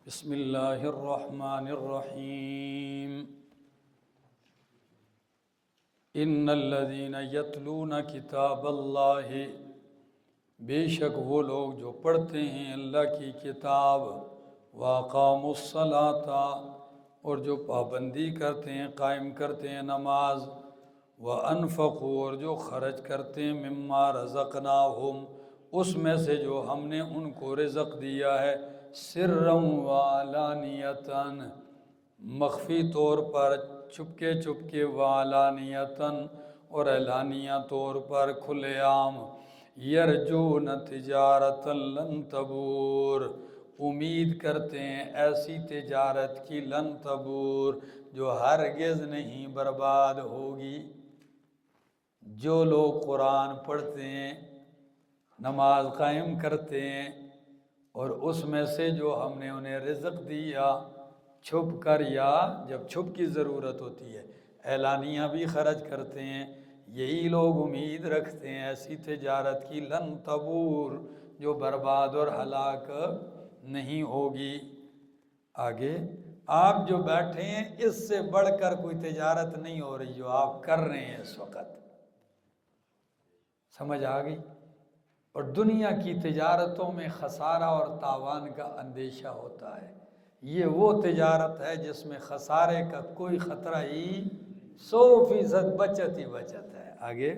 بسم اللہ الرحمن الرحیم ان الذین یتلون کتاب اللہ، بے شک وہ لوگ جو پڑھتے ہیں اللہ کی کتاب، واقاموا الصلاۃ، اور جو پابندی کرتے ہیں، قائم کرتے ہیں نماز، وانفقوا، اور جو خرچ کرتے ہیں، مما رزقناہم، اس میں سے جو ہم نے ان کو رزق دیا ہے، سرًا وعلانیتاً، مخفی طور پر، چپکے چپکے، وعلانیتاً، اور اعلانیہ طور پر، کھلے عام، یرجون تجارتا لن تبور، امید کرتے ہیں ایسی تجارت کی، لن تبور، جو ہرگز نہیں برباد ہوگی۔ جو لوگ قرآن پڑھتے ہیں، نماز قائم کرتے ہیں، اور اس میں سے جو ہم نے انہیں رزق دیا، چھپ کر یا جب چھپ کی ضرورت ہوتی ہے، اعلانیہ بھی خرچ کرتے ہیں، یہی لوگ امید رکھتے ہیں ایسی تجارت کی، لن تبور، جو برباد اور ہلاک نہیں ہوگی۔ آگے، آپ جو بیٹھے ہیں اس سے بڑھ کر کوئی تجارت نہیں ہو رہی جو آپ کر رہے ہیں اس وقت، سمجھ آ گئی؟ اور دنیا کی تجارتوں میں خسارہ اور تاوان کا اندیشہ ہوتا ہے، یہ وہ تجارت ہے جس میں خسارے کا کوئی خطرہ ہی، 100% بچت ہی بچت ہے۔ آگے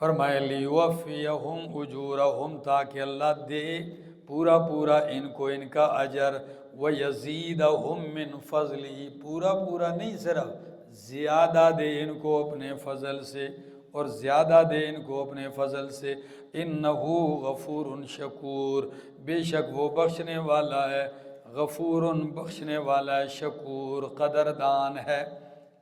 فرمایا لیوفیہم اجورہم، تاکہ اللہ دے پورا پورا ان کو ان کا اجر، ویزیدہم من فضلہ، پورا پورا نہیں، صرف زیادہ دے ان کو اپنے فضل سے، اور زیادہ دے ان کو اپنے فضل سے، انہو غفور شکور، بے شک وہ بخشنے والا ہے، غفور بخشنے والا ہے، شکور قدردان ہے،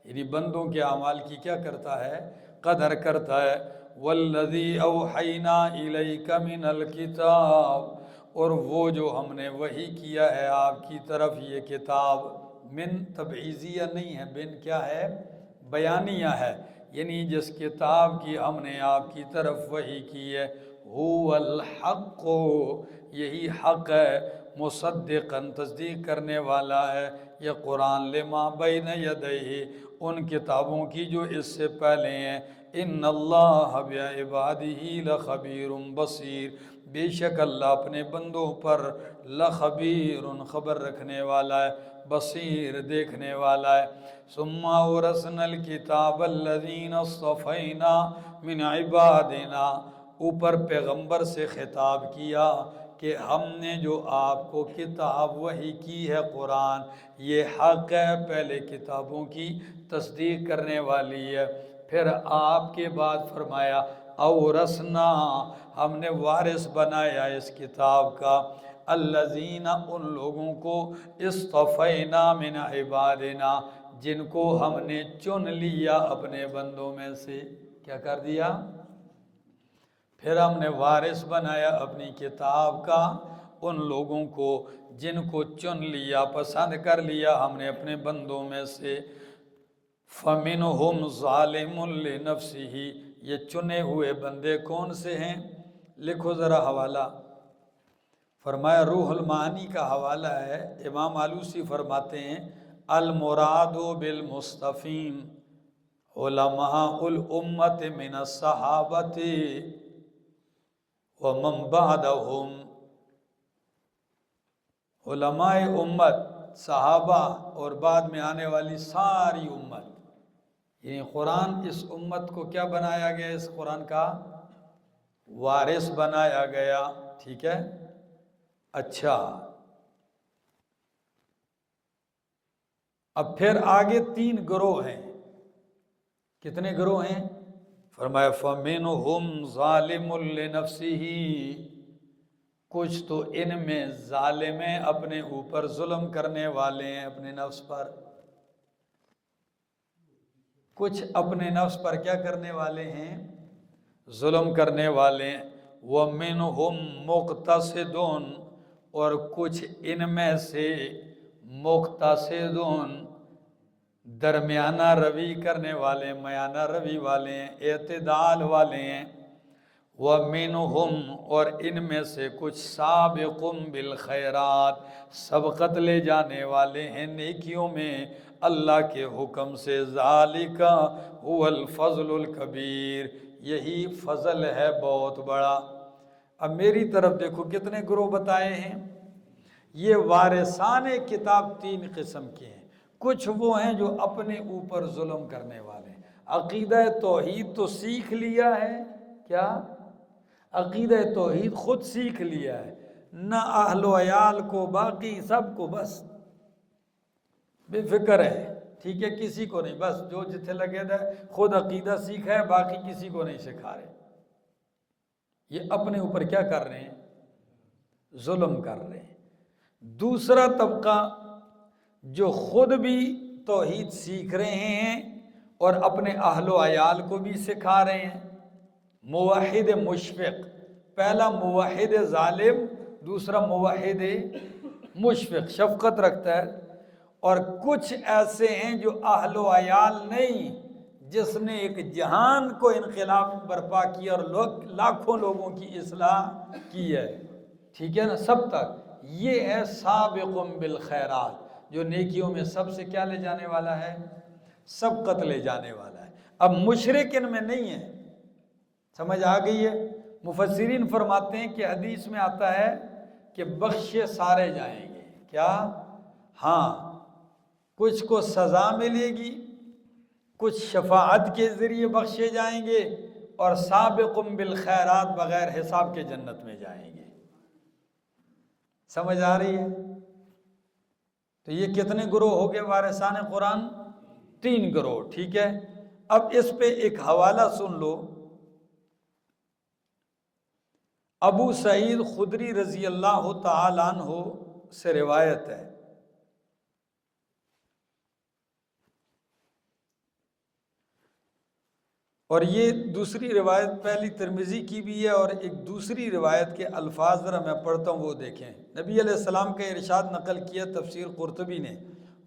یعنی بندوں کے اعمال کی کیا کرتا ہے؟ قدر کرتا ہے۔ والذی اوحینا الیک من الکتاب، اور وہ جو ہم نے وحی کیا ہے آپ کی طرف یہ کتاب، من تبعیضیہ نہیں ہے، بن کیا ہے؟ بیانیہ ہے، یعنی جس کتاب کی ہم نے آپ کی طرف وحی کی ہے، هو الحق، یہی حق ہے، مصدقاً، تصدیق کرنے والا ہے، یہ قرآن، لما بین یدیہ، ان کتابوں کی جو اس سے پہلے ہیں، ان اللہ بعبادہ لخبیر بصیر، بے شک اللہ اپنے بندوں پر لخبیر، خبر رکھنے والا ہے، بصیر، دیکھنے والا ہے۔ ثم اورثنا الکتاب الذین اصطفینا من عبادنا، اوپر پیغمبر سے خطاب کیا کہ ہم نے جو آپ کو کتاب وحی کی ہے قرآن، یہ حق ہے، پہلے کتابوں کی تصدیق کرنے والی ہے۔ پھر آپ کے بعد فرمایا اورثنا، ہم نے وارث بنایا اس کتاب کا، الذین، ان لوگوں کو، اصطفینا من عبادنا، جن کو ہم نے چن لیا اپنے بندوں میں سے، کیا کر دیا؟ پھر ہم نے وارث بنایا اپنی کتاب کا ان لوگوں کو جن کو چن لیا، پسند کر لیا ہم نے اپنے بندوں میں سے۔ فَمِنْهُمْ ظَالِمٌ لِنَفْسِهِ، یہ چنے ہوئے بندے کون سے ہیں؟ لکھو ذرا حوالہ، فرمایا روح المعانی کا حوالہ ہے، امام آلوسی فرماتے ہیں المراد بالمصطفین علماء الامت من الصحابۃ ومن بعدہم، علماء امت، صحابہ اور بعد میں آنے والی ساری امت، یعنی قرآن اس امت کو کیا بنایا گیا؟ اس قرآن کا وارث بنایا گیا، ٹھیک ہے؟ اچھا، اب پھر آگے 3 گروہ ہیں، کتنے گروہ ہیں؟ فرمایا فَمِنْهُمْ ظَالِمٌ لِنَفْسِهِ، کچھ تو ان میں ظالم ہیں، اپنے اوپر ظلم کرنے والے ہیں اپنے نفس پر، کچھ اپنے نفس پر کیا کرنے والے ہیں؟ ظلم کرنے والے ہیں۔ وَمِنْهُمْ مُقْتَصِدٌ، اور کچھ ان میں سے مقتصدون، درمیانہ روی کرنے والے، میانہ روی والے ہیں، اعتدال والے ہیں۔ وَمِنْهُمْ اور ان میں سے کچھ سابقٌ بالخیرات سبقت لے جانے والے ہیں نیکیوں میں اللہ کے حکم سے، ذالک هو الفضل الکبیر، یہی فضل ہے بہت بڑا۔ اب میری طرف دیکھو کتنے گروہ بتائے ہیں۔ یہ وارثان کتاب تین قسم کے ہیں۔ کچھ وہ ہیں جو اپنے اوپر ظلم کرنے والے ہیں، عقیدہ توحید تو سیکھ لیا ہے، کیا عقیدہ توحید خود سیکھ لیا ہے، نہ اہل و عیال کو باقی سب کو بس بے فکر ہے، ٹھیک ہے، کسی کو نہیں، بس جو جتھے لگے دا خود عقیدہ سیکھا ہے، باقی کسی کو نہیں سکھا رہے۔ یہ اپنے اوپر کیا کر رہے ہیں؟ ظلم کر رہے ہیں۔ دوسرا طبقہ جو خود بھی توحید سیکھ رہے ہیں اور اپنے اہل و عیال کو بھی سکھا رہے ہیں، موحد مشفق، پہلا موحد ظالم، دوسرا موحد مشفق، شفقت رکھتا ہے۔ اور کچھ ایسے ہیں جو اہل و عیال نہیں، جس نے ایک جہان کو انقلاب برپا کیا اور لاکھوں لوگوں کی اصلاح کی ہے، ٹھیک ہے نا، سب تک۔ یہ ہے سابق بالخیرات، جو نیکیوں میں سب سے کیا لے جانے والا ہے؟ سبقت لے جانے والا ہے۔ اب مشرک ان میں نہیں ہے، سمجھ آ گئی ہے؟ مفسرین فرماتے ہیں کہ حدیث میں آتا ہے کہ بخشے سارے جائیں گے، کیا؟ ہاں، کچھ کو سزا ملے گی، کچھ شفاعت کے ذریعے بخشے جائیں گے، اور سابق بالخیرات بغیر حساب کے جنت میں جائیں گے۔ سمجھ آ رہی ہے؟ تو یہ کتنے گروہ ہو گئے وارثان قرآن؟ تین گروہ، ٹھیک ہے۔ اب اس پہ ایک حوالہ سن لو۔ ابو سعید خدری رضی اللہ تعالیٰ عنہ سے روایت ہے، اور یہ دوسری روایت پہلی ترمذی کی بھی ہے، اور ایک دوسری روایت کے الفاظ ذرا میں پڑھتا ہوں، وہ دیکھیں۔ نبی علیہ السلام کا ارشاد نقل کیا تفسیر قرطبی نے،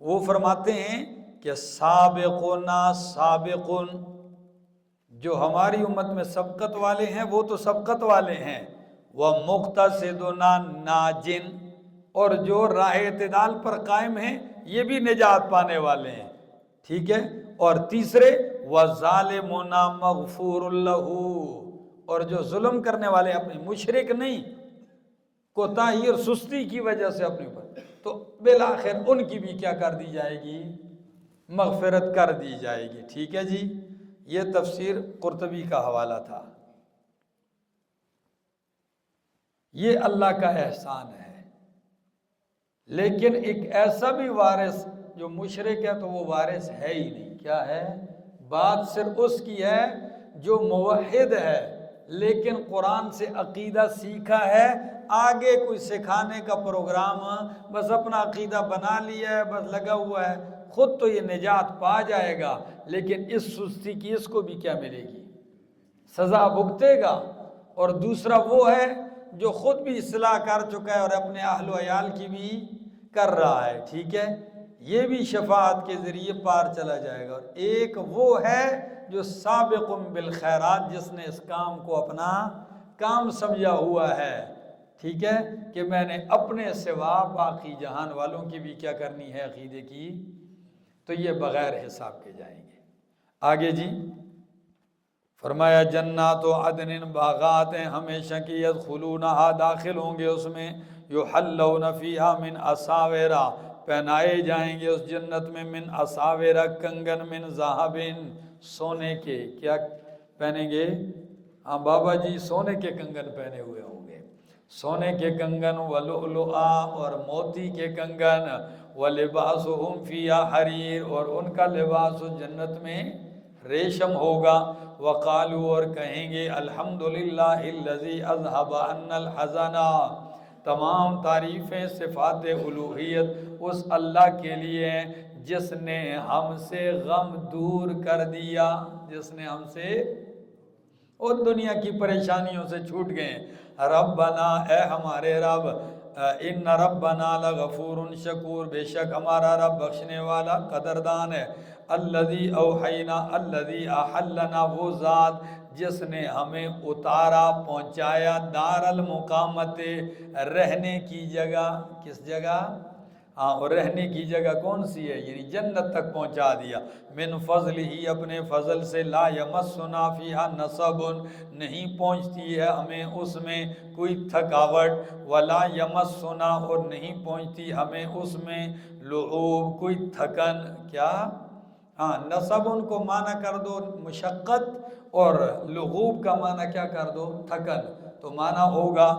وہ فرماتے ہیں کہ سابقنا سابقن، جو ہماری امت میں سبقت والے ہیں وہ تو سبقت والے ہیں، وَمُقْتَصِدُنَا ناجن، اور جو راہ اعتدال پر قائم ہیں یہ بھی نجات پانے والے ہیں، ٹھیک ہے۔ اور تیسرے وَظَالِمُنَا مَغْفُورٌ لَهُ، اور جو ظلم کرنے والے اپنے مشرک نہیں، کوتاہی اور سستی کی وجہ سے اپنے اوپر، تو بالآخر ان کی بھی کیا کر دی جائے گی؟ مغفرت کر دی جائے گی، ٹھیک ہے جی۔ یہ تفسیر قرطبی کا حوالہ تھا۔ یہ اللہ کا احسان ہے، لیکن ایک ایسا بھی وارث جو مشرک ہے تو وہ وارث ہے ہی نہیں، کیا ہے؟ بات صرف اس کی ہے جو موحد ہے لیکن قرآن سے عقیدہ سیکھا ہے، آگے کوئی سکھانے کا پروگرام بس اپنا عقیدہ بنا لیا ہے، بس لگا ہوا ہے، خود تو یہ نجات پا جائے گا لیکن اس سستی کی اس کو بھی کیا ملے گی؟ سزا بھگتے گا۔ اور دوسرا وہ ہے جو خود بھی اصلاح کر چکا ہے اور اپنے اہل و عیال کی بھی کر رہا ہے، ٹھیک ہے، یہ بھی شفاعت کے ذریعے پار چلا جائے گا۔ اور ایک وہ ہے جو سابق بالخیرات، جس نے اس کام کو اپنا کام سمجھا ہوا ہے، ٹھیک ہے، کہ میں نے اپنے سوا باقی جہان والوں کی بھی کیا کرنی ہے؟ عقیدے کی، تو یہ بغیر حساب کے جائیں گے۔ آگے جی فرمایا جنات و عدن، باغات ہیں ہمیشہ کی، یدخلونہا داخل ہوں گے اس میں، یحلون فیہا من اساورا، پہنائے جائیں گے اس جنت میں، من اساورا کنگن، من ذہب، سونے کے، کیا پہنیں گے؟ ہاں بابا جی، سونے کے کنگن پہنے ہوئے ہوں گے، سونے کے کنگن، ولؤلؤا، اور موتی کے کنگن، ولباسہم فیہا حریر، اور ان کا لباس اس جنت میں ریشم ہوگا، وقالو، اور کہیں گے الحمدللہ الذی اذھب عنا الحزن، تمام تعریفیں صفات الوہیت اس اللہ کے لیے ہیں جس نے ہم سے غم دور کر دیا، جس نے ہم سے اور دنیا کی پریشانیوں سے چھوٹ گئے۔ ربنا، اے ہمارے رب، ان ربنا لغفور شکور، بے شک ہمارا رب بخشنے والا قدردان ہے۔ الذی اوحینا، الذی احلنا، وہ ذات جس نے ہمیں اتارا پہنچایا دار المقامت رہنے کی جگہ. کس جگہ؟ ہاں، اور رہنے کی جگہ کون سی ہے؟ یعنی جنت تک پہنچا دیا. من فضل ہی اپنے فضل سے. لا یمسنا فیہا نصب نہیں پہنچتی ہے ہمیں اس میں کوئی تھکاوٹ. ولا یمسنا اور نہیں پہنچتی ہمیں اس میں لغوب کوئی تھکن. کیا؟ ہاں، نصب ان کو معنی کر دو مشقت اور لغوب کا معنی کیا کر دو؟ تھکن. تو معنی ہوگا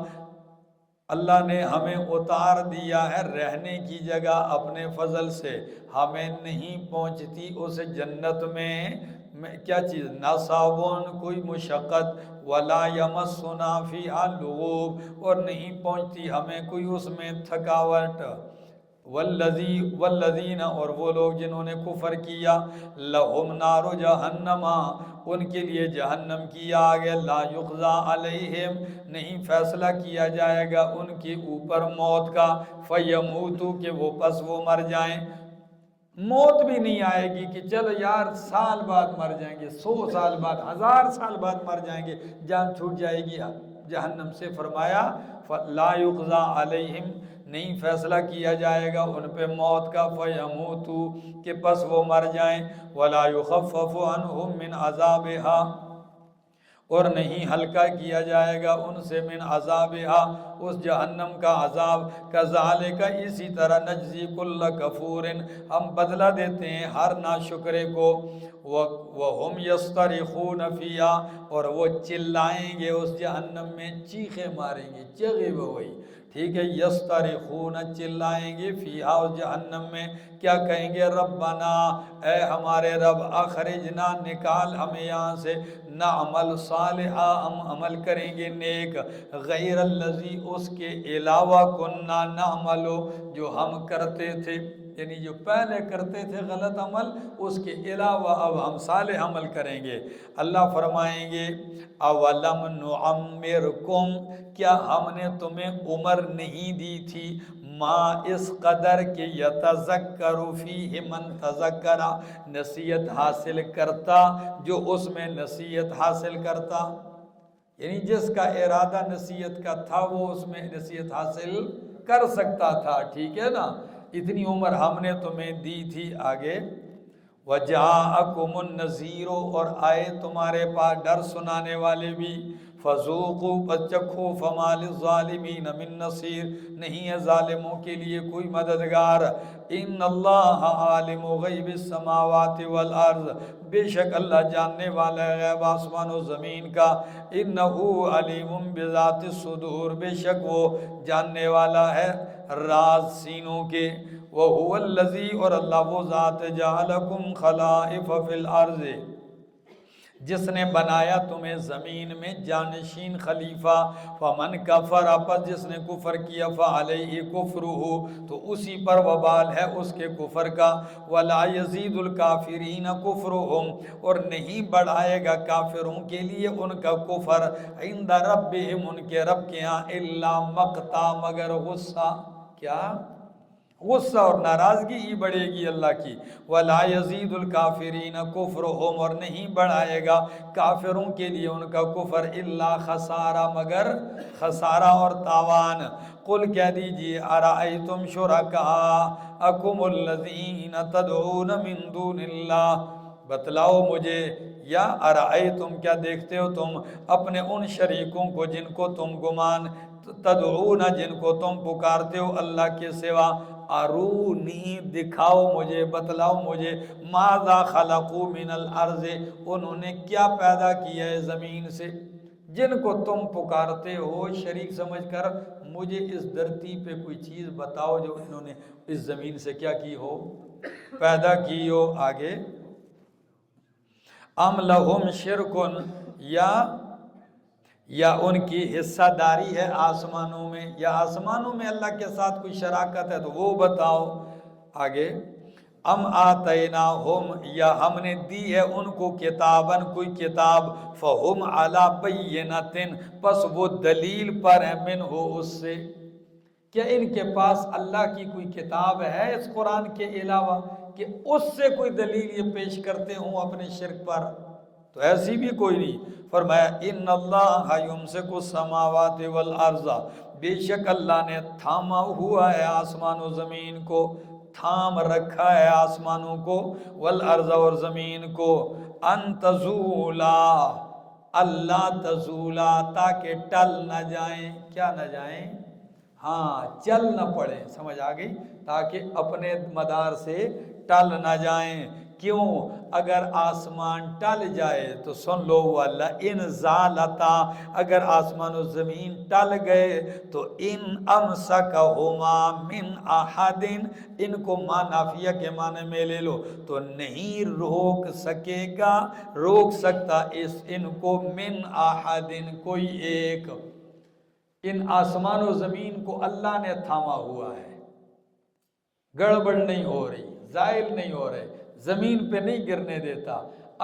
اللہ نے ہمیں اتار دیا ہے رہنے کی جگہ اپنے فضل سے. ہمیں نہیں پہنچتی اس جنت میں کیا چیز؟ نصابون کوئی مشقت. ولا یمسنا فیہا لغوب اور نہیں پہنچتی ہمیں کوئی اس میں تھکاوٹ. والذین اور وہ لوگ جنہوں نے کفر کیا. لہم نار جہنم ان کے لیے جہنم کی آگ. لا یقضی علیہم نہیں فیصلہ کیا جائے گا ان کے اوپر موت کا. فیموتوا کہ وہ پس وہ مر جائیں. موت بھی نہیں آئے گی کہ چلو یار سال بعد مر جائیں گے، 100 سال بعد، 1000 سال بعد مر جائیں گے، جان چھوٹ جائے گی جہنم سے. فرمایا لا یقضی علیہم نہیں فیصلہ کیا جائے گا ان پہ موت کا. فیموتوا کہ پس وہ مر جائیں. ولا یخفف عنہم من عذابها اور نہیں ہلکا کیا جائے گا ان سے من عذابہا اس جہنم کا عذاب. کذالک اسی طرح نجزی کل کفور ہم بدلہ دیتے ہیں ہر ناشکرے کو. وہم یصطرخون فیہا اور وہ چلائیں گے اس جہنم میں، چیخیں ماریں گے، چغے وہی ٹھیک ہے. یصطرخون چلائیں گے فیہا اس جہنم میں. کیا کہیں گے؟ ربنا اے ہمارے رب، اخرجنا نکال ہمیں یہاں سے. نعمل صالحا ہم عمل کریں گے نیک. غیر الذی اس کے علاوہ کننا نعمل جو ہم کرتے تھے، یعنی جو پہلے کرتے تھے غلط عمل اس کے علاوہ اب ہم صالح عمل کریں گے. اللہ فرمائیں گے اولم نعمرکم کیا ہم نے تمہیں عمر نہیں دی تھی؟ ما اس قدر کہ یتذکر فیہ من تذکر نصیحت حاصل کرتا جو اس میں نصیحت حاصل کرتا. یعنی جس کا ارادہ نصیحت کا تھا وہ اس میں نصیحت حاصل کر سکتا تھا. ٹھیک ہے نا، اتنی عمر ہم نے تمہیں دی تھی. آگے وجاءکم النذیر اور آئے تمہارے پاس ڈر سنانے والے بھی. فذوقوا پس چکھو فما للظالمین من نصیر نہیں ہے ظالموں کے لیے کوئی مددگار. ان اللہ عالم غیب السماوات والارض بے شک اللہ جاننے والا ہے غیب آسمان و زمین کا. انہ علیم بذات الصدور بے شک وہ جاننے والا ہے راز سینوں کے. وَهُوَ الَّذِي اور اللہ وہ ذات جَعَلَكُمْ خَلَائِفَ فِي الْأَرْضِ جس نے بنایا تمہیں زمین میں جانشین خلیفہ. فَمَنْ كَفَرَ پس جس نے کفر کیا فَعَلَيْهِ كُفْرُهُ تو اسی پر وبال ہے اس کے کفر کا. وَلَا يَزِيدُ الْكَافِرِينَ كُفْرُهُمْ اور نہیں بڑھائے گا کافروں کے لیے ان کا کفر. عِنْدَ رَبِّهِمْ ان کے رب کے ہاں إِلَّا مَقْتَى مگر غصہ. کیا؟ غصہ اور ناراضگی ہی بڑھے گی اللہ کی. وَلَا يَزِيدُ الْكَافِرِينَ كُفْرُهُمْ اور نہیں بڑھائے گا کافروں کے لیے ان کا کفر إِلَّا خسارہ مگر خسارہ اور تاوان. قل کہہ دیجئے أَرَأَيْتُمْ شُرَكَاءَكُمُ الَّذِينَ تَدْعُونَ مِن دُونِ اللَّهِ بتلاؤ مجھے یا أَرَأَيْتُمْ کیا دیکھتے ہو تم اپنے ان شریکوں کو جن کو تم گمان تدعون جن کو تم پکارتے ہو اللہ کے سوا. ارونی دکھاؤ مجھے بتلاؤ مجھے ماذا خلقوا من الارض انہوں نے کیا پیدا کیا ہے زمین سے. جن کو تم پکارتے ہو شریک سمجھ کر مجھے اس دھرتی پہ کوئی چیز بتاؤ جو انہوں نے اس زمین سے کیا کی ہو، پیدا کی ہو. آگے ام لہم شرکن یا ان کی حصہ داری ہے آسمانوں میں، یا آسمانوں میں اللہ کے ساتھ کوئی شراکت ہے تو وہ بتاؤ. آگے ام آتیناہم یا ہم نے دی ہے ان کو کتابن کوئی کتاب. فہم علی بینۃ پس وہ دلیل پر ہے منہ اس سے. کیا ان کے پاس اللہ کی کوئی کتاب ہے اس قرآن کے علاوہ کہ اس سے کوئی دلیل یہ پیش کرتے ہوں اپنے شرک پر؟ تو ایسی بھی کوئی نہیں۔ فرمایا ان اللہ یمسک السماوات والارض، بے شک اللہ نے تھاما ہوا ہے آسمان و زمین کو، تھام رکھا ہے آسمانوں کو، والارض اور زمین کو، ان تزولا، اللہ تزولا، تاکہ ٹل نہ جائیں۔ کیا نہ جائیں؟ ہاں، چل نہ پڑیں، سمجھ آ گئی؟ تاکہ اپنے مدار سے ٹل نہ جائیں۔ کیوں؟ اگر آسمان ٹل جائے تو سن لو والا، ان زالتا، اگر آسمان و زمین ٹل گئے تو ان امسکہما من احد، ان کو نافیہ کے معنی میں لے لو تو نہیں روک سکے گا، روک سکتا ان کو من احد، کوئی ایک۔ ان آسمان و زمین کو اللہ نے تھاما ہوا ہے، گڑبڑ نہیں ہو رہی، زائل نہیں ہو رہے، زمین پہ نہیں گرنے دیتا۔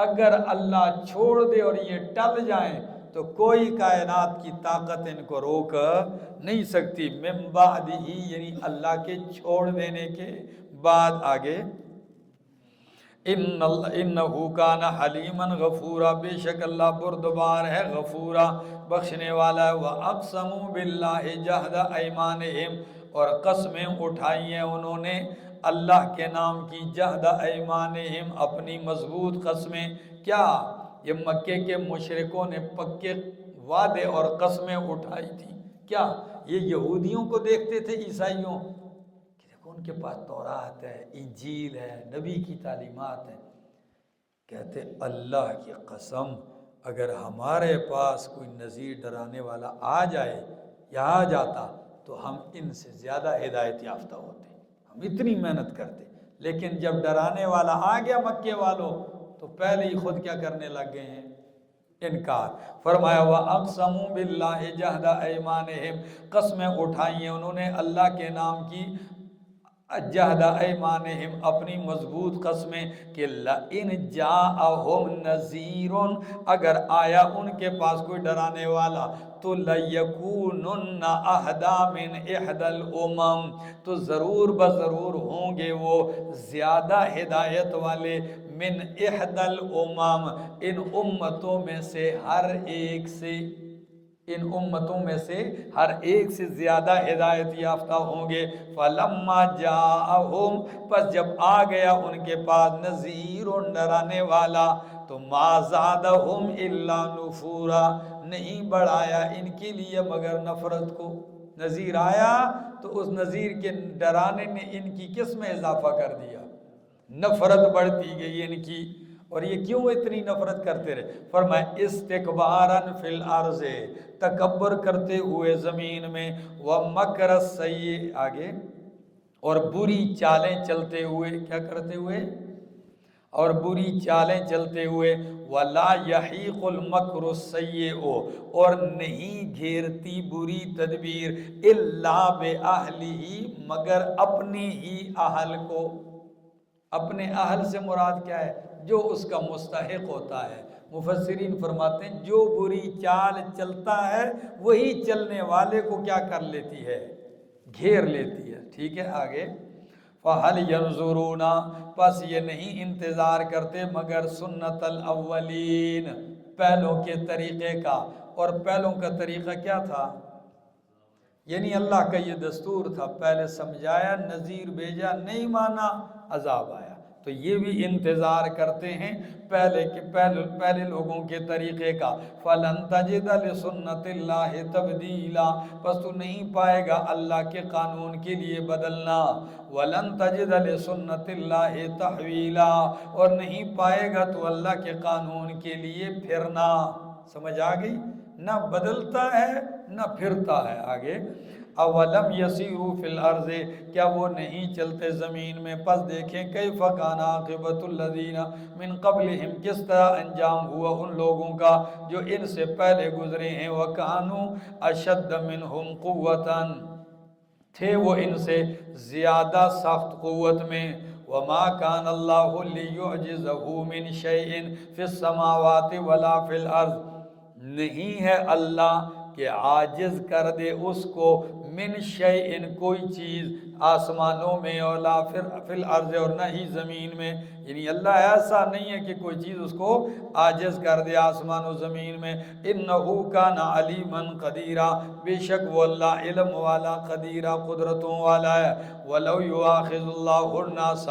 اگر اللہ چھوڑ دے اور یہ ٹل جائیں تو کوئی کائنات کی طاقت ان کو روک نہیں سکتی، من بعد ہی، یعنی اللہ کے چھوڑ دینے کے بعد۔ آگے انہو کان حلیما غفورا، بے شک اللہ بردبار ہے، غفورا، بخشنے والا ہے۔ وَأَقْسَمُوا بِاللَّهِ جَهْدَ أَيْمَانِهِمْ، اور قسمیں اٹھائی ہیں انہوں نے اللہ کے نام کی، جہد ایمانہم، اپنی مضبوط قسمیں۔ کیا؟ یہ مکے کے مشرکوں نے پکے وعدے اور قسمیں اٹھائی تھی۔ کیا؟ یہ یہودیوں کو دیکھتے تھے، عیسائیوں، ان کے پاس تورات ہے، انجیل ہے، نبی کی تعلیمات ہے، کہتے اللہ کی قسم اگر ہمارے پاس کوئی نذیر ڈرانے والا آ جائے یا آ جاتا تو ہم ان سے زیادہ ہدایت یافتہ ہوتے، ہم اتنی محنت کرتے۔ لیکن جب ڈرانے والا آ گیا مکے والوں تو پہلے ہی خود کیا کرنے لگ گئے ہیں؟ انکار۔ فرمایا وَأَقْسَمُوا بِاللَّهِ جَهْدَ أَيْمَانِهِمْ، قسمیں اٹھائی ہیں انہوں نے اللہ کے نام کی، جہد ایمانہم، اپنی مضبوط قسمیں، کہ لَإِنْ جَاءَهُمْ نَذِيرٌ، اگر آیا ان کے پاس کوئی ڈرانے والا تو لَيَكُونُنَّ أَهْدَىٰ مِنْ إِحْدَى الْأُمَمِ، تو ضرور بضرور ہوں گے وہ زیادہ ہدایت والے، من إِحْدَى الْأُمَمِ، ان امتوں میں سے ہر ایک سے، ان امتوں میں سے ہر ایک سے زیادہ ہدایت یافتہ ہوں گے۔ فَلَمَّا جَاءَهُمْ، پس جب آ گیا ان کے پاس نذیر، ڈرانے والا، تو مَا زَادَهُمْ إِلَّا نُفُورًا، نہیں بڑھایا ان کے لیے مگر نفرت کو۔ نذیر آیا تو اس نذیر کے ڈرانے نے ان کی کس میں اضافہ کر دیا؟ نفرت بڑھتی گئی ان کی۔ اور یہ کیوں اتنی نفرت کرتے رہے؟ فرمایا استکباراً فی الارض، تکبر کرتے ہوئے زمین میں، ومکر السیئ، آگے، اور بری چالیں چلتے ہوئے، کیا کرتے ہوئے؟ اور بری چالیں چلتے ہوئے، ولا یحیق المکر السیئ، اور نہیں گھیرتی بری تدبیر، الا باہلہ، مگر اپنے ہی اہل کو۔ اپنے اہل سے مراد کیا ہے؟ جو اس کا مستحق ہوتا ہے۔ مفسرین فرماتے ہیں جو بری چال چلتا ہے وہی چلنے والے کو کیا کر لیتی ہے؟ گھیر لیتی ہے۔ ٹھیک ہے، آگے فَهَلْ يَنْظُرُونَ، پس یہ نہیں انتظار کرتے مگر سنت الاولین، پہلوں کے طریقے کا۔ اور پہلوں کا طریقہ کیا تھا؟ یعنی اللہ کا یہ دستور تھا، پہلے سمجھایا، نذیر بھیجا، نہیں مانا، عذاب آیا۔ تو یہ بھی انتظار کرتے ہیں پہلے لوگوں کے طریقے کا۔ فَلَن تَجِدَ لِسُنَّتِ اللَّهِ تَبْدِيلًا، پس تو نہیں پائے گا اللہ کے قانون کے لیے بدلنا۔ وَلَن تَجِدَ لِسُنَّتِ اللَّهِ تَحْوِيلًا، اور نہیں پائے گا تو اللہ کے قانون کے لیے پھرنا۔ سمجھ آ گئی؟ نہ بدلتا ہے نہ پھرتا ہے۔ آگے اولم یسیروا فی الارض، کیا وہ نہیں چلتے زمین میں، پس دیکھیں کیف کان عاقبۃ الذین من قبلہم، کس طرح انجام ہوا ان لوگوں کا جو ان سے پہلے گزرے ہیں، وکانوا اشد منہم قوۃ، تھے وہ ان سے زیادہ سخت قوت میں۔ وما کان اللہ لیعجزہ من شیء فی السماوات ولا فی الارض، نہیں ہے اللہ کہ عاجز کر دے اس کو، من شیء، کوئی چیز، آسمانوں میں اور لا فی الارض اور نہ ہی زمین میں، یعنی اللہ ایسا نہیں ہے کہ کوئی چیز اس کو عاجز کر دے آسمان و زمین میں۔ انہو کان علیما قدیرا، بے شک وہ اللہ علم والا قدیرا قدرتوں والا ہے۔ وَلَوْ يُؤَاخِذُ اللَّهُ النَّاسَ،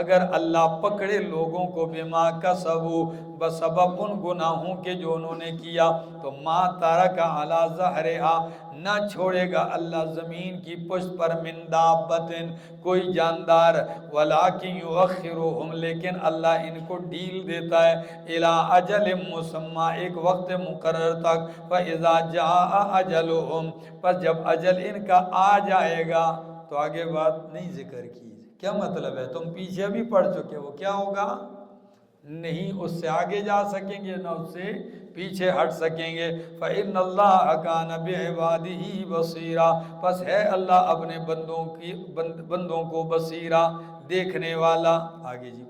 اگر اللہ پکڑے لوگوں کو بما کسبوا، بسبب ان گناہوں کے جو انہوں نے کیا، تو ما ترک علی ظہرہا، نہ چھوڑے گا اللہ زمین کی پشت پر من دابۃ، کوئی جاندار، ولیکن یؤخرہم، لیکن اللہ ان کو ڈھیل دیتا ہے، الی اجل مسمی، ایک وقت مقرر تک، فاذا جاء اجلہم، پس جب اجل ان کا آ جائے گا، تو آگے بات نہیں ذکر کی۔ کیا مطلب ہے؟ تم پیچھے بھی پڑھ چکے، وہ کیا ہوگا؟ نہیں اس سے آگے جا سکیں گے نہ اس سے پیچھے ہٹ سکیں گے۔ فَإِنَّ اللَّهَ كَانَ بِعِبَادِهِ بَصِيرًا، پس ہے اللہ اپنے بندوں کو بصیرا، دیکھنے والا۔ آگے جی